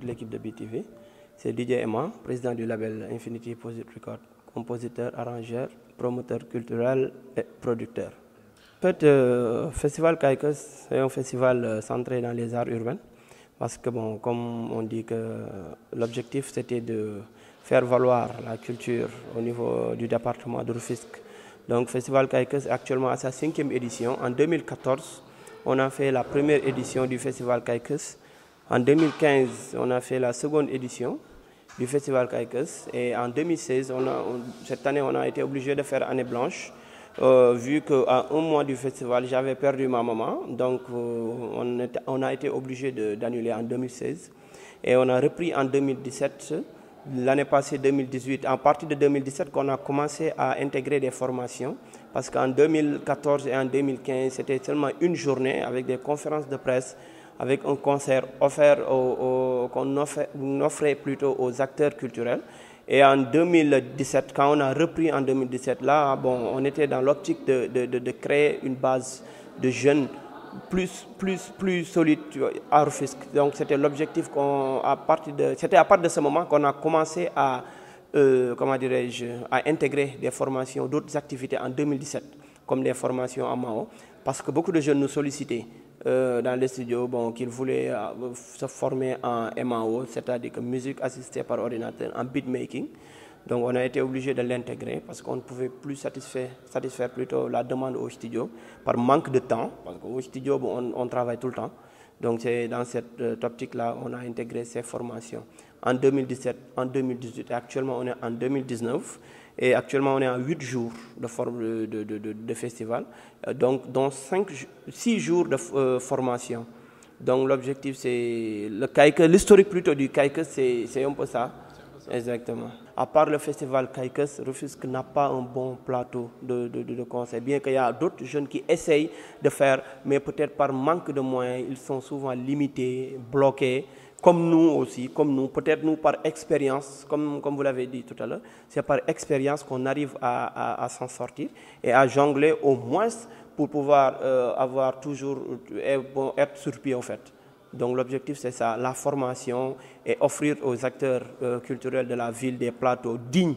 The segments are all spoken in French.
toute l'équipe de BTV. C'est DJ Emma, président du label Infinity Positive Record, compositeur, arrangeur, promoteur culturel et producteur. En fait, Festival Kaikos, c'est un festival centré dans les arts urbains. Parce que, bon, comme on dit que l'objectif c'était de faire valoir la culture au niveau du département de Rufisque. Donc, Festival Kaikos est actuellement à sa 5e édition. En 2014, on a fait la première édition du Festival Kaikos. En 2015, on a fait la seconde édition du Festival Kaikos. Et en 2016, cette année, on a été obligé de faire année blanche. Vu qu'à un mois du festival, j'avais perdu ma maman. Donc, on a été obligé d'annuler en 2016. Et on a repris en 2017. L'année passée, 2018, à partir de 2017, qu'on a commencé à intégrer des formations. Parce qu'en 2014 et en 2015, c'était seulement une journée avec des conférences de presse, avec un concert offert qu'on offrait plutôt aux acteurs culturels. Et en 2017, quand on a repris en 2017, là, bon, on était dans l'optique de créer une base de jeunes plus solide à Rufisque. Donc c'était l'objectif c'était à partir de ce moment qu'on a commencé à, à intégrer des formations, d'autres activités en 2017, comme des formations en Mao, parce que beaucoup de jeunes nous sollicitaient dans les studios, bon, qu'ils voulaient se former en MAO, c'est-à-dire que musique assistée par ordinateur, en beatmaking. Donc on a été obligé de l'intégrer parce qu'on ne pouvait plus satisfaire plutôt la demande au studio par manque de temps, parce qu'au studio on travaille tout le temps. Donc c'est dans cette optique-là on a intégré ces formations en 2017, en 2018 et actuellement on est en 2019 et actuellement on est à 8 jours de festival, donc dont 6 jours de formation. Donc l'objectif c'est l'historique plutôt du Kaikos, c'est un peu ça. Exactement. À part le festival Kaikos, Rufisque n'a pas un bon plateau de concert. Bien qu'il y a d'autres jeunes qui essayent de faire, mais peut-être par manque de moyens, ils sont souvent limités, bloqués. Comme nous aussi, comme nous, peut-être nous par expérience, comme vous l'avez dit tout à l'heure, c'est par expérience qu'on arrive à s'en sortir et à jongler au moins pour pouvoir avoir toujours, être sur pied en fait. Donc l'objectif c'est ça, la formation et offrir aux acteurs culturels de la ville des plateaux dignes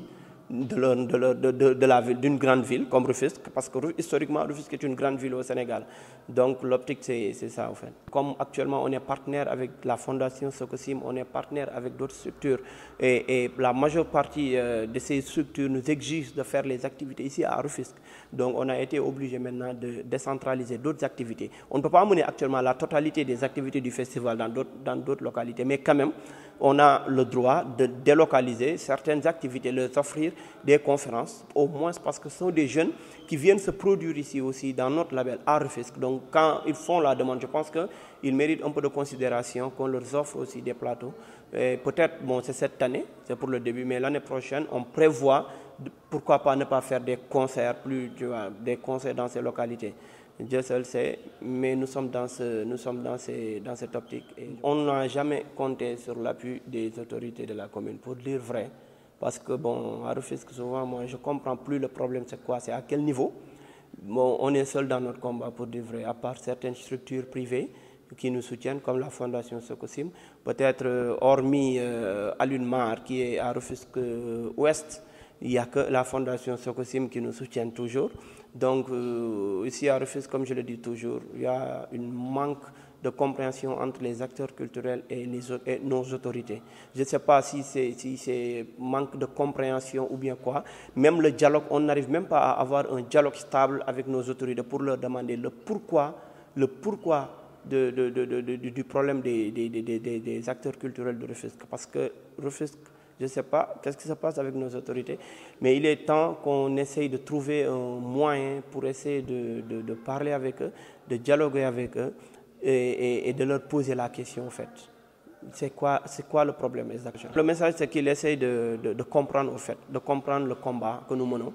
d'une grande ville comme Rufisque, parce que historiquement Rufisque est une grande ville au Sénégal. Donc l'optique c'est ça en fait. Comme actuellement on est partenaire avec la Fondation Sokosim, on est partenaire avec d'autres structures et la majeure partie de ces structures nous exigent de faire les activités ici à Rufisque. Donc on a été obligé maintenant de décentraliser d'autres activités. On ne peut pas mener actuellement la totalité des activités du festival dans d'autres localités, mais quand même on a le droit de délocaliser certaines activités, leur offrir des conférences, au moins parce que ce sont des jeunes qui viennent se produire ici aussi dans notre label à Rufisque. Donc quand ils font la demande, je pense qu'ils méritent un peu de considération, qu'on leur offre aussi des plateaux. Peut-être, bon, c'est cette année, c'est pour le début, mais l'année prochaine, on prévoit, pourquoi pas ne pas faire des concerts, des concerts dans ces localités. Dieu seul sait, mais nous sommes dans cette optique. Et on n'a jamais compté sur l'appui des autorités de la commune, pour dire vrai. Parce que, bon, à Rufisque, souvent, moi, je ne comprends plus le problème, c'est quoi, c'est à quel niveau. Bon, on est seul dans notre combat, pour dire vrai, à part certaines structures privées qui nous soutiennent, comme la Fondation Sokosim. Peut-être, hormis Alunmar, qui est à Rufisque Ouest, il n'y a que la Fondation Sokosim qui nous soutient toujours. Donc, ici à Rufisque, comme je le dis toujours, il y a un manque de compréhension entre les acteurs culturels et nos autorités. Je ne sais pas si c'est manque de compréhension ou bien quoi. Même le dialogue, on n'arrive même pas à avoir un dialogue stable avec nos autorités pour leur demander le pourquoi du problème des acteurs culturels de Rufisque. Parce que Rufisque, je ne sais pas qu'est-ce qui se passe avec nos autorités, mais il est temps qu'on essaye de trouver un moyen pour essayer de parler avec eux, de dialoguer avec eux et de leur poser la question en fait. C'est quoi le problème exactement? Le message c'est qu'ils essayent de comprendre en fait, de comprendre le combat que nous menons,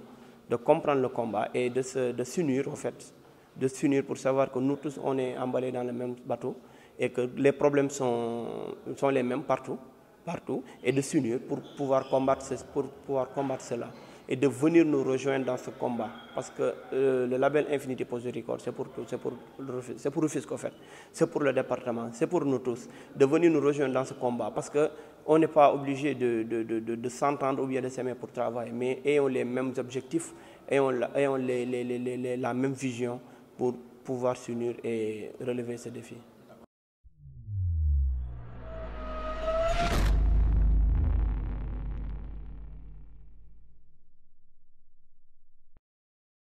de comprendre le combat et de s'unir en fait, de s'unir pour savoir que nous tous on est emballés dans le même bateau et que les problèmes sont les mêmes partout et de s'unir pour pouvoir combattre cela. et de venir nous rejoindre dans ce combat. Parce que le label Infinity Positive Record, c'est pour Rufisque, en fait. C'est pour le département, c'est pour nous tous. De venir nous rejoindre dans ce combat. Parce qu'on n'est pas obligé de s'entendre ou bien de s'aimer pour travailler, mais ayons les mêmes objectifs, ayons la même vision pour pouvoir s'unir et relever ce défi.